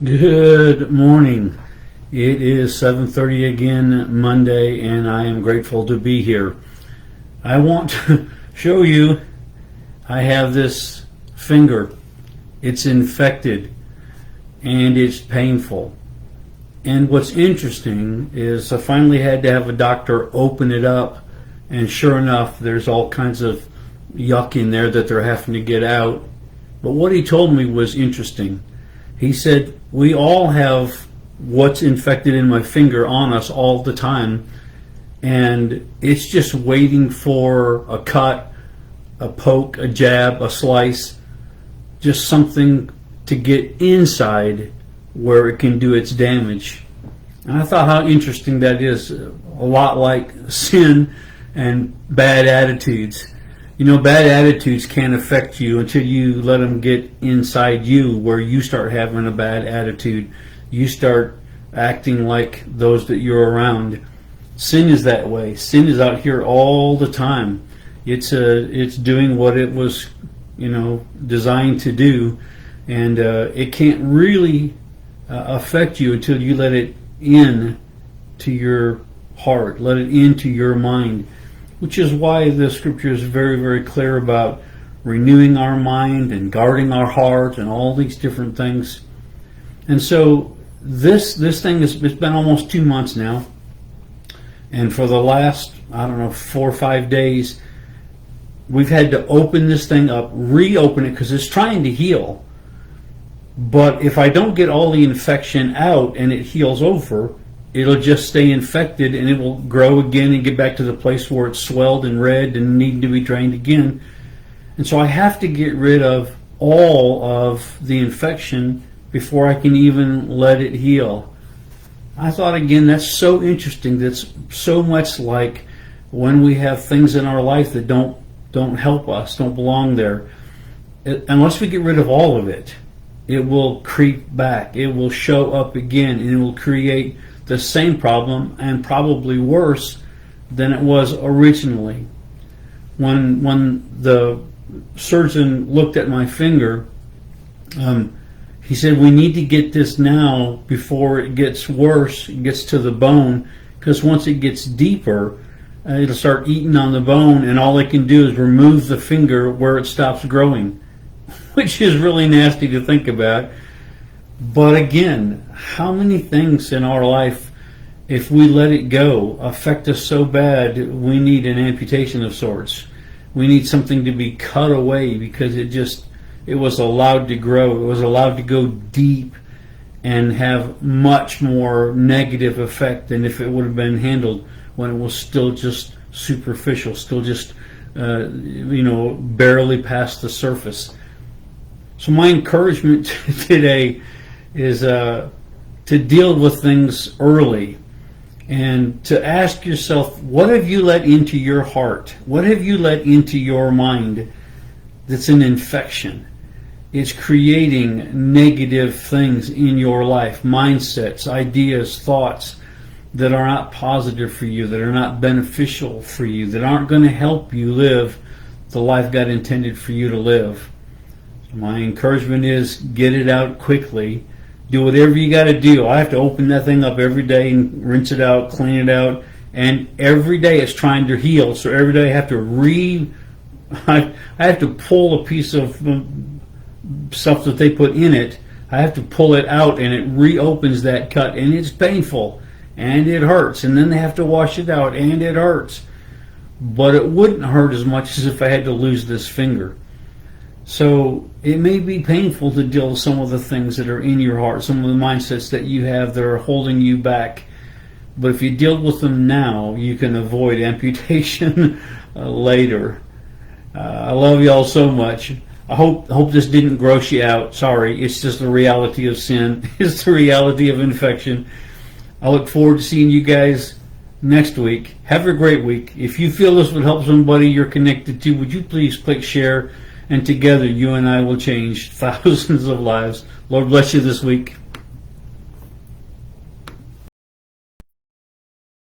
Good morning. It is 7:30 again, Monday, and I am grateful to be here. I want to show you I have this finger. It's infected and it's painful. And what's interesting is I finally had to have a doctor open it up, and sure enough, there's all kinds of yuck in there that they're having to get out. But what he told me was interesting. He said, we all have what's infected in my finger on us all the time, and it's just waiting for a cut, a poke, a jab, a slice, just something to get inside where it can do its damage. And I thought how interesting that is, a lot like sin and bad attitudes. You know, bad attitudes can't affect you until you let them get inside you, where you start having a bad attitude. You start acting like those that you're around. Sin is that way. Sin is out here all the time. It's doing what it was, designed to do, and it can't really affect you until you let it in to your heart, let it into your mind. Which is why the scripture is very, very clear about renewing our mind and guarding our heart and all these different things. And so this thing it's been almost 2 months now, and for the last 4 or 5 days, we've had to open this thing up, reopen it because it's trying to heal. But if I don't get all the infection out and it heals over, it'll just stay infected, and it will grow again and get back to the place where it's swelled and red and need to be drained again. And so I have to get rid of all of the infection before I can even let it heal. I thought, again, that's so interesting. That's so much like when we have things in our life that don't help us, don't belong there. Unless we get rid of all of it, it will creep back. It will show up again, and it will create the same problem, and probably worse than it was originally. When the surgeon looked at my finger, he said, we need to get this now before it gets worse, it gets to the bone, because once it gets deeper, it'll start eating on the bone, and all it can do is remove the finger where it stops growing, which is really nasty to think about. But again, how many things in our life, if we let it go, affect us so bad we need an amputation of sorts? We need something to be cut away because it was allowed to grow. It was allowed to go deep and have much more negative effect than if it would have been handled when it was still just superficial, still just barely past the surface. So my encouragement today is to deal with things early and to ask yourself, what have you let into your heart? What have you let into your mind that's an infection? It's creating negative things in your life, mindsets, ideas, thoughts that are not positive for you, that are not beneficial for you, that aren't going to help you live the life God intended for you to live. My encouragement is get it out quickly. Do whatever you got to do. I have to open that thing up every day and rinse it out, clean it out, and every day it's trying to heal. So every day I have to I have to pull a piece of stuff that they put in it. I have to pull it out, and it reopens that cut, and it's painful, and it hurts. And then they have to wash it out, and it hurts. But it wouldn't hurt as much as if I had to lose this finger. So it may be painful to deal with some of the things that are in your heart, some of the mindsets that you have that are holding you back. But if you deal with them now, you can avoid amputation later. I love y'all so much. I hope this didn't gross you out. Sorry, it's just the reality of sin. It's the reality of infection. I look forward to seeing you guys next week. Have a great week. If you feel this would help somebody you're connected to, would you please click share? And together, you and I will change thousands of lives. Lord bless you this week.